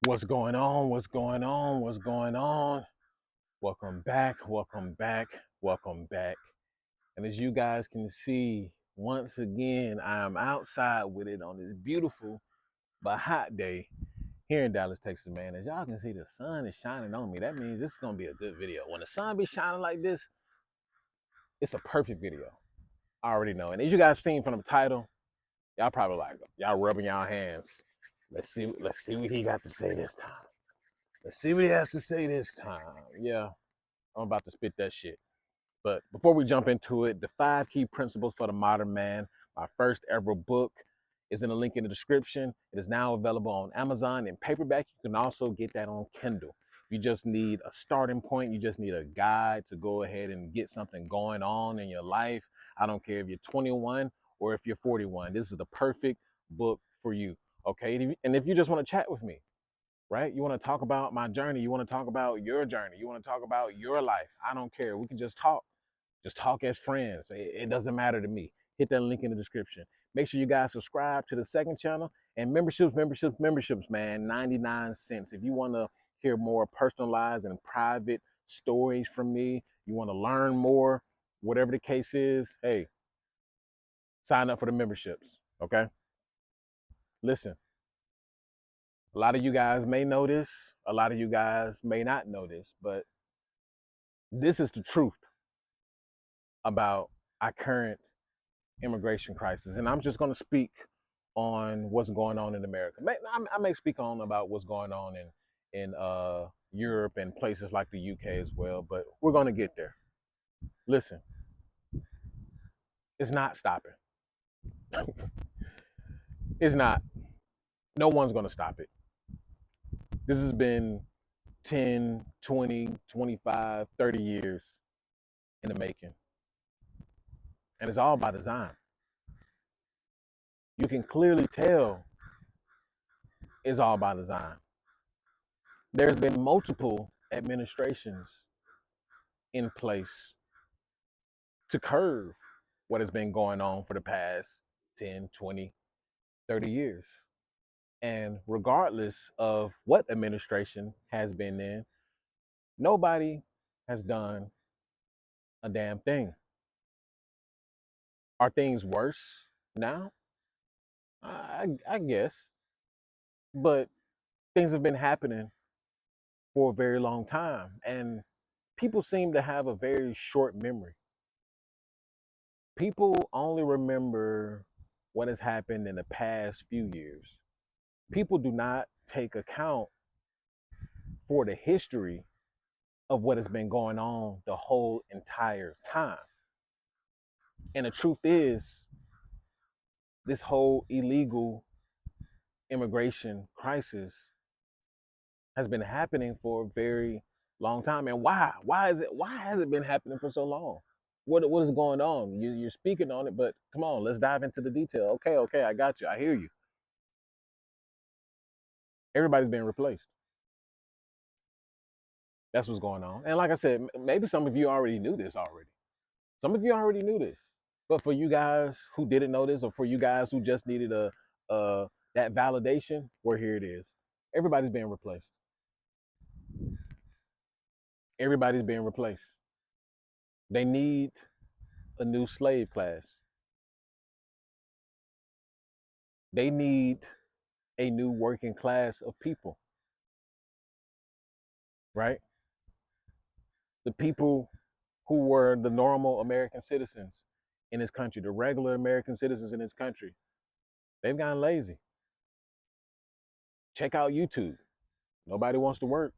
What's going on? What's going on? What's going on? Welcome back. Welcome back. Welcome back. And as you guys can see, once again, I am outside with it on this beautiful but hot day here in Dallas, Texas, man. As y'all can see, the sun is shining on me. That means this is gonna be a good video. When the sun be shining like this, it's a perfect video. I already know. And as you guys seen from the title, y'all probably like y'all rubbing y'all hands. Let's see what he got to say this time. Let's see what he has to say this time. Yeah, I'm about to spit that shit. But before we jump into it, the 5 key principles for the modern man, my first ever book, is in the link in the description. It is now available on Amazon in paperback. You can also get that on Kindle. You just need a starting point. You just need a guide to go ahead and get something going on in your life. I don't care if you're 21 or if you're 41. This is the perfect book for you. Okay. And if you just want to chat with me, right? You want to talk about my journey. You want to talk about your journey. You want to talk about your life. I don't care. We can just talk. Just talk as friends. It doesn't matter to me. Hit that link in the description. Make sure you guys subscribe to the second channel and memberships, man. 99 cents. If you want to hear more personalized and private stories from me, you want to learn more, whatever the case is, hey, sign up for the memberships. Okay. Listen, a lot of you guys may know this, a lot of you guys may not know this, but this is the truth about our current immigration crisis. And I'm just going to speak on what's going on in America. I may speak on about what's going on in Europe and places like the UK as well, but we're going to get there. Listen, it's not stopping. It's not. No one's going to stop it. This has been 10, 20, 25, 30 years in the making. And it's all by design. You can clearly tell it's all by design. There's been multiple administrations in place to curb what has been going on for the past 10, 20, 30 years. And regardless of what administration has been in, nobody has done a damn thing. Are things worse now? I guess. But things have been happening for a very long time. And people seem to have a very short memory. People only remember what has happened in the past few years. People do not take account for the history of what has been going on the whole entire time. And the truth is, this whole illegal immigration crisis has been happening for a very long time. And why? Why has it been happening for so long? What is going on? You're speaking on it, but come on, let's dive into the detail. Okay, I got you. I hear you. Everybody's being replaced. That's what's going on. And like I said, maybe some of you already knew this already. Some of you already knew this. But for you guys who didn't know this, or for you guys who just needed a that validation, well, here it is. Everybody's being replaced. Everybody's being replaced. They need a new slave class. They need a new working class of people, right? The people who were the normal American citizens in this country, the regular American citizens in this country, they've gotten lazy. Check out YouTube. Nobody wants to work.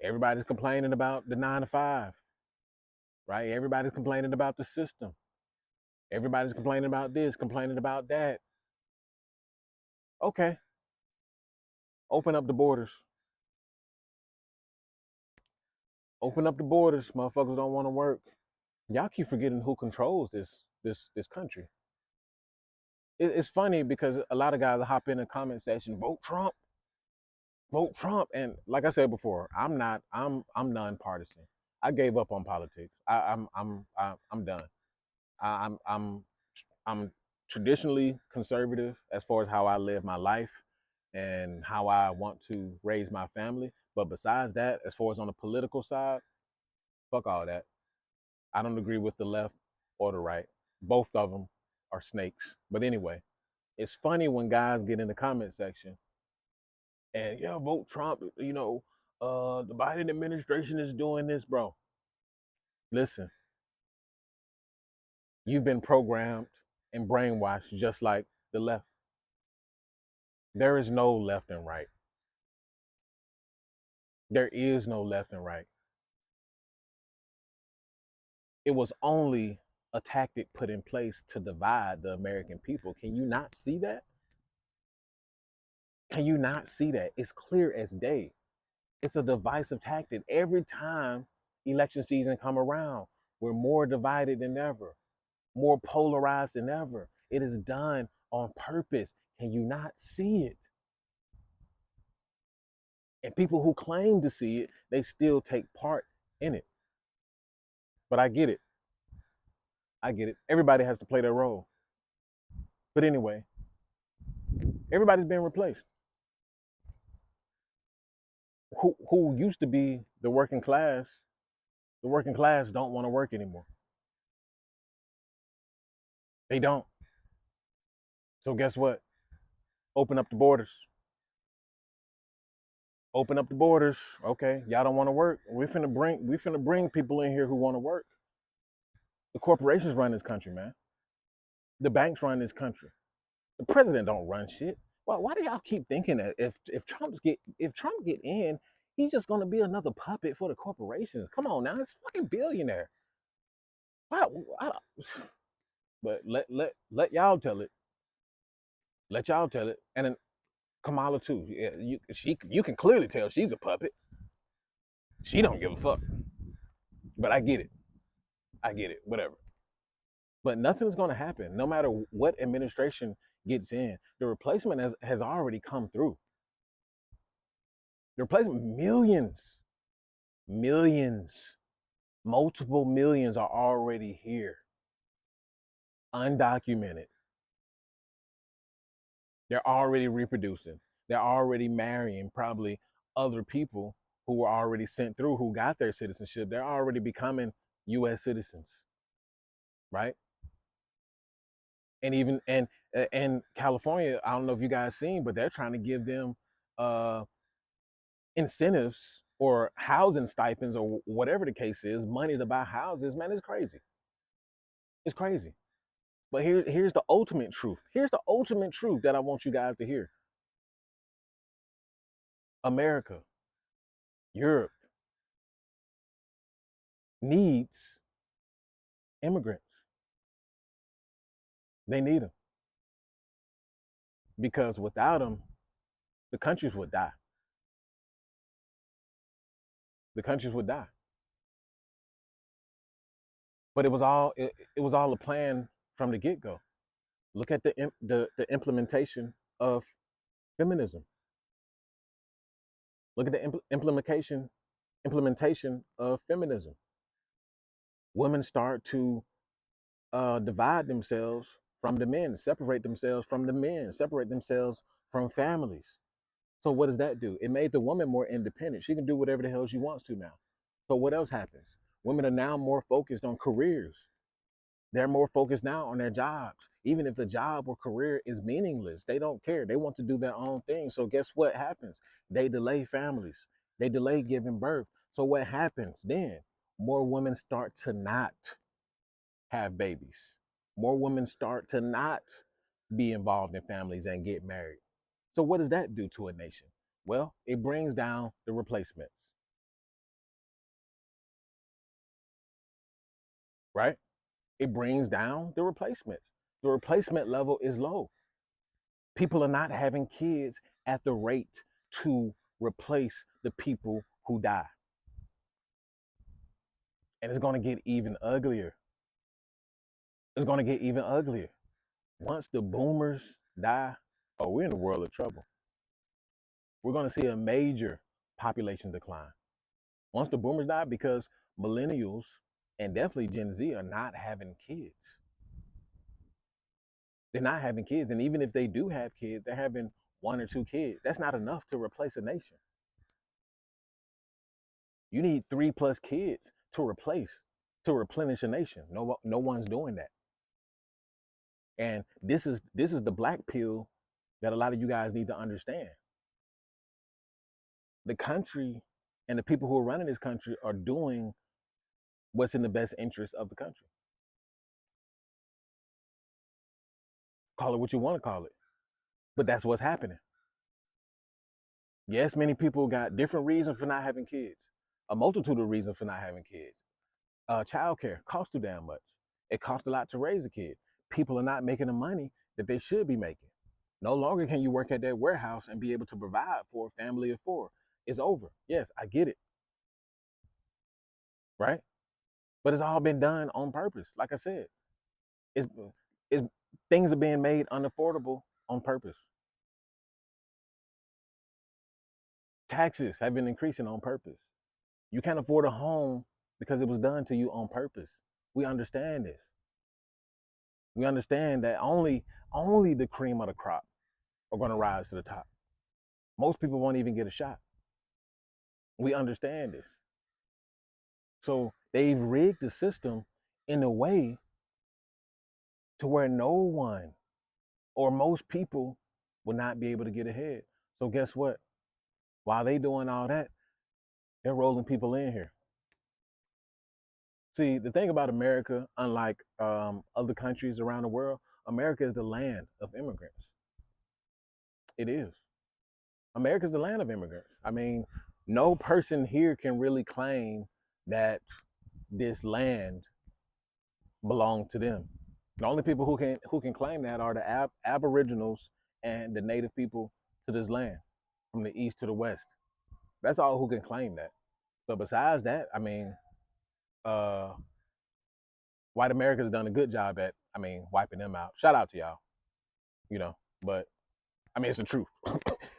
Everybody's complaining about the 9 to 5, right? Everybody's complaining about the system. Everybody's complaining about this, complaining about that. Okay, open up the borders. Open up the borders. Motherfuckers don't want to work. Y'all keep forgetting who controls this country. It's funny because a lot of guys hop in the comment section, vote Trump, and like I said before, I'm nonpartisan. I gave up on politics. I'm done. I, I'm I'm I'm traditionally conservative as far as how I live my life, and how I want to raise my family. But besides that, as far as on the political side, fuck all that. I don't agree with the left or the right. Both of them are snakes. But anyway, it's funny when guys get in the comment section and yeah, vote Trump. The Biden administration is doing this, bro. Listen, you've been programmed and brainwashed just like the left. There is no left and right. There is no left and right. It was only a tactic put in place to divide the American people. Can you not see that? Can you not see that? It's clear as day. It's a divisive tactic. Every time election season come around, we're more divided than ever, more polarized than ever. It is done on purpose. Can you not see it? And people who claim to see it, they still take part in it. But I get it. I get it. Everybody has to play their role. But anyway, everybody's being replaced. Who used to be the working class don't want to work anymore. They don't. So guess what? Open up the borders. Open up the borders. Okay, y'all don't want to work. We finna bring people in here who want to work. The corporations run this country, man. The banks run this country. The president don't run shit. Why do y'all keep thinking that if Trump get in, he's just gonna be another puppet for the corporations? Come on now, it's fucking billionaire. Why, why, but let y'all tell it. Let y'all tell it. And then Kamala too. Yeah, you can clearly tell she's a puppet. She don't give a fuck. But I get it. I get it. Whatever. But nothing's gonna happen. No matter what administration gets in, the replacement has already come through. The replacement millions, multiple millions are already here, undocumented. They're already reproducing. They're already marrying probably other people who were already sent through who got their citizenship. They're already becoming US citizens, right? And even and California, I don't know if you guys seen, but they're trying to give them uh incentives or housing stipends or whatever the case is, money to buy houses. Man, it's crazy. It's crazy. But here's the ultimate truth. Here's the ultimate truth that I want you guys to hear. America, Europe needs immigrants. They need them because without them, the countries would die. The countries would die. But it was all a plan from the get go. Look at the implementation of feminism. Look at the implementation of feminism. Women start to divide themselves from the men, separate themselves from the men, separate themselves from families. So what does that do? It made the woman more independent. She can do whatever the hell she wants to now. So what else happens? Women are now more focused on careers. They're more focused now on their jobs. Even if the job or career is meaningless, they don't care. They want to do their own thing. So guess what happens? They delay families. They delay giving birth. So what happens then? More women start to not have babies. More women start to not be involved in families and get married. So what does that do to a nation? Well, it brings down the replacements, right? It brings down the replacements. The replacement level is low. People are not having kids at the rate to replace the people who die. And it's going to get even uglier. It's going to get even uglier. Once the boomers die, oh, we're in a world of trouble. We're going to see a major population decline. Once the boomers die, because millennials and definitely Gen Z are not having kids. They're not having kids. And even if they do have kids, they're having one or two kids. That's not enough to replace a nation. You need 3+ kids to replenish a nation. No one's doing that. And this is the black pill that a lot of you guys need to understand. The country and the people who are running this country are doing what's in the best interest of the country. Call it what you want to call it, but that's what's happening. Yes, many people got different reasons for not having kids, a multitude of reasons for not having kids. Childcare costs too damn much. It costs a lot to raise a kid. People are not making the money that they should be making. No longer can you work at that warehouse and be able to provide for a family of four. It's over. Yes, I get it, right? But it's all been done on purpose. Like I said, it's, it's things are being made unaffordable on purpose. Taxes have been increasing on purpose. You can't afford a home because it was done to you on purpose. We understand this. We understand that only the cream of the crop are going to rise to the top. Most people won't even get a shot. We understand this. So they've rigged the system in a way to where no one or most people will not be able to get ahead. So guess what? While they doing all that, they're rolling people in here. See, the thing about America, unlike other countries around the world, America is the land of immigrants. It is. America is the land of immigrants. I mean, no person here can really claim that this land belonged to them. The only people who can claim that are the Aboriginals and the native people to this land, from the east to the west. That's all who can claim that. But besides that, I mean, uh, white America's done a good job at, wiping them out. Shout out to y'all, you know. But I mean, it's the truth.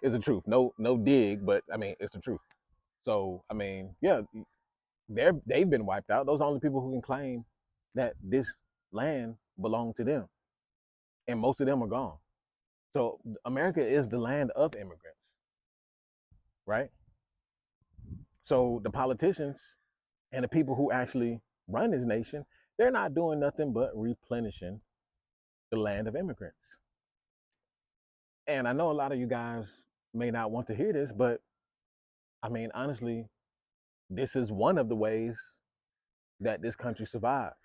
It's the truth. No dig, but I mean, it's the truth. So I mean, yeah, they've been wiped out. Those are the only people who can claim that this land belonged to them, and most of them are gone. So America is the land of immigrants, right? So the politicians and the people who actually run this nation, they're not doing nothing but replenishing the land of immigrants. And I know a lot of you guys may not want to hear this, but I mean, honestly, this is one of the ways that this country survives.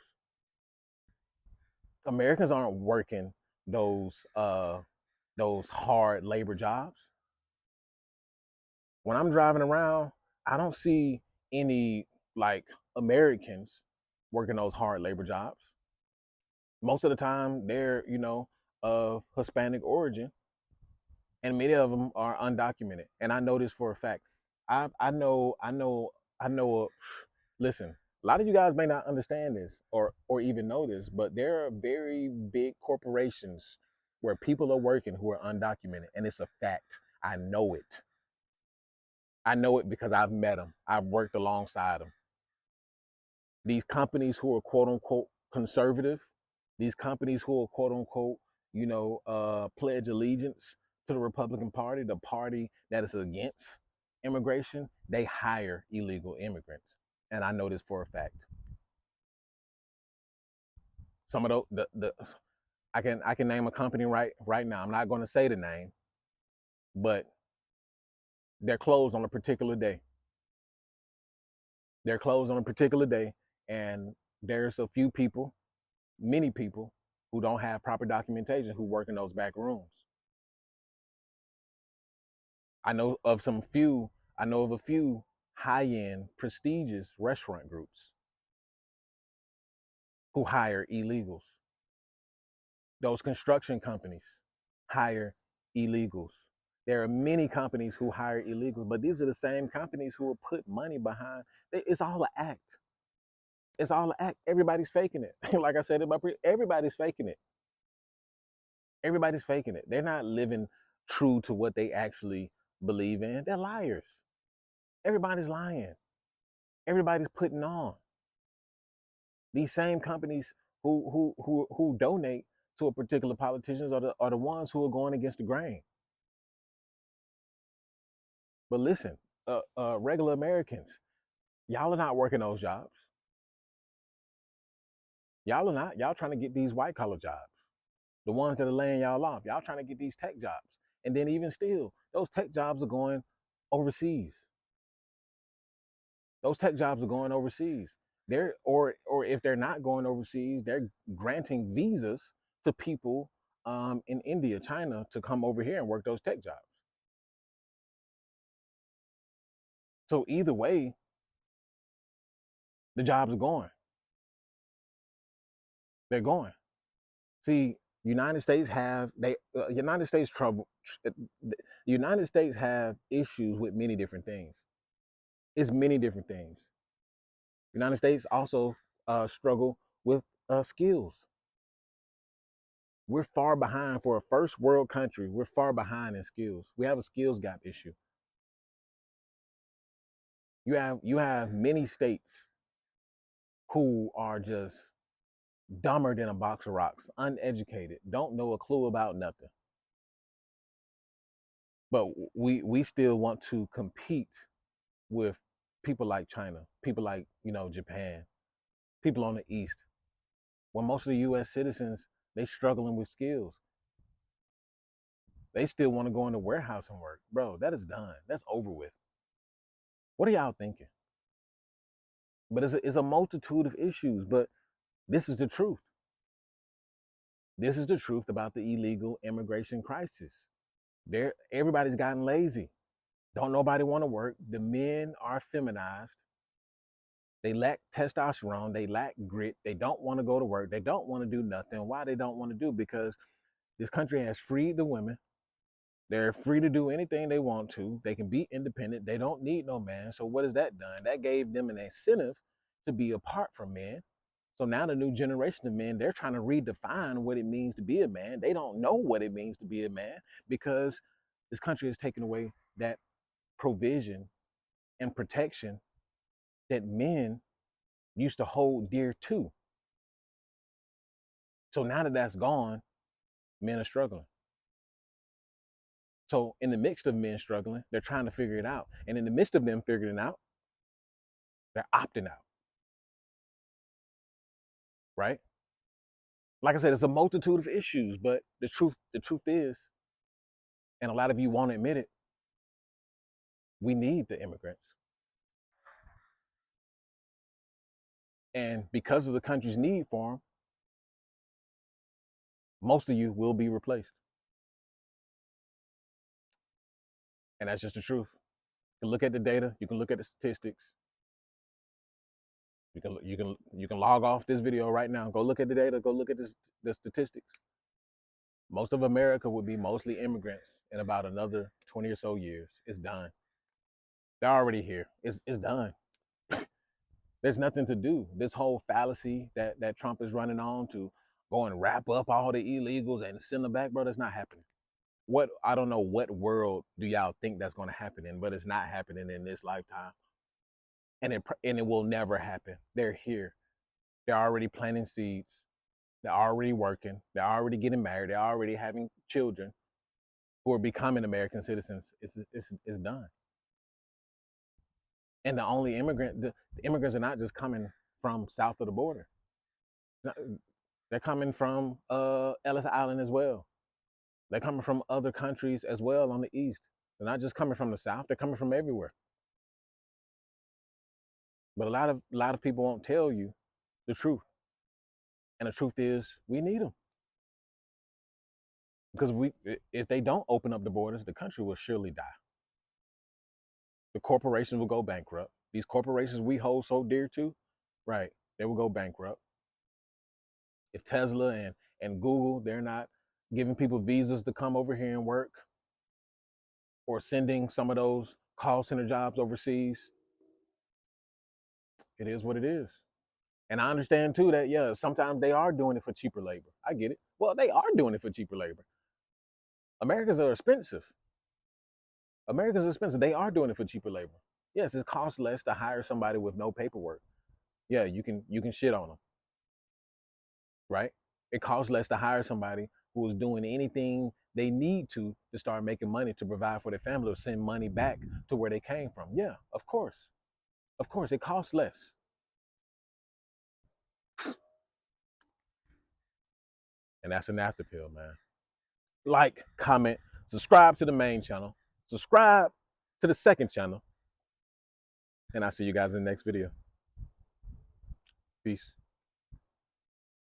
Americans aren't working those hard labor jobs. When I'm driving around, I don't see any like Americans working those hard labor jobs. Most of the time, they're of Hispanic origin, and many of them are undocumented. And I know this for a fact. I know. Listen, a lot of you guys may not understand this or even know this, but there are very big corporations where people are working who are undocumented, and it's a fact. I know it. I know it because I've met them. I've worked alongside them. These companies who are quote unquote conservative, these companies who are quote unquote, pledge allegiance to the Republican Party, the party that is against immigration, they hire illegal immigrants. And I know this for a fact. Some of the I can name a company right now. I'm not going to say the name, but they're closed on a particular day. They're closed on a particular day, and there's a few people, many people, who don't have proper documentation who work in those back rooms. I know of some few. I know of a few high-end, prestigious restaurant groups who hire illegals. Those construction companies hire illegals. There are many companies who hire illegals, but these are the same companies who will put money behind. It's all an act. It's all an act. Everybody's faking it. Like I said in my everybody's faking it. Everybody's faking it. They're not living true to what they actually believe in. They're liars. Everybody's lying. Everybody's putting on. These same companies who donate to a particular politicians are the ones who are going against the grain. But listen, regular Americans, y'all are not working those jobs. Y'all are not. Y'all trying to get these white collar jobs, the ones that are laying y'all off. Y'all trying to get these tech jobs. And then even still, those tech jobs are going overseas. Those tech jobs are going overseas. They're or if they're not going overseas, they're granting visas to people in India, China to come over here and work those tech jobs. So either way, the jobs are going. They're going. See, United States have they United States trouble. The United States have issues with many different things. It's many different things. United States also struggle with skills. We're far behind for a first world country. We're far behind in skills. We have a skills gap issue. You have many states who are just dumber than a box of rocks, uneducated, don't know a clue about nothing. But we still want to compete with people like China, people like Japan, people on the East. When most of the U.S. citizens they struggling with skills, they still want to go in the warehouse and work. Bro, that is done. That's over with. What are y'all thinking? But it's a multitude of issues. But this is the truth. This is the truth about the illegal immigration crisis. Everybody's gotten lazy. Don't nobody want to work. The men are feminized. They lack testosterone. They lack grit. They don't want to go to work. They don't want to do nothing. Why they don't want to do? Because this country has freed the women. They're free to do anything they want to. They can be independent. They don't need no man. So what has that done? That gave them an incentive to be apart from men. So now the new generation of men, they're trying to redefine what it means to be a man. They don't know what it means to be a man because this country has taken away that provision and protection that men used to hold dear to. So now that that's gone, men are struggling. So in the midst of men struggling, they're trying to figure it out. And in the midst of them figuring it out, they're opting out, right? Like I said, it's a multitude of issues, but the truth is, and a lot of you won't admit it, we need the immigrants. And because of the country's need for them, most of you will be replaced. And that's just the truth. You can look at the data, you can look at the statistics. You can log off this video right now. Go look at the data, go look at the statistics. Most of America would be mostly immigrants in about another 20 or so years. It's done. They're already here. It's done. There's nothing to do. This whole fallacy that Trump is running on to go and wrap up all the illegals and send them back, bro, that's not happening. I don't know what world do y'all think that's going to happen in, but it's not happening in this lifetime. And it will never happen. They're here. They're already planting seeds. They're already working. They're already getting married. They're already having children who are becoming American citizens. It's done. And the immigrants are not just coming from south of the border. They're coming from Ellis Island as well. They're coming from other countries as well on the east. They're not just coming from the south. They're coming from everywhere. But a lot of people won't tell you the truth. And the truth is, we need them because if they don't open up the borders, the country will surely die. The corporations will go bankrupt. These corporations we hold so dear to, right? They will go bankrupt. If Tesla and Google, they're not giving people visas to come over here and work or sending some of those call center jobs overseas, it is what it is. And I understand too that, yeah, sometimes they are doing it for cheaper labor. I get it. Well, they are doing it for cheaper labor. Americans are expensive. Americans are expensive. They are doing it for cheaper labor. Yes, it costs less to hire somebody with no paperwork. Yeah, you can shit on them, right? It costs less to hire somebody who is doing anything they need to start making money to provide for their family or send money back to where they came from. Yeah, of course. Of course, it costs less. And that's an after pill, man. Like, comment, subscribe to the main channel, subscribe to the second channel, and I'll see you guys in the next video. Peace.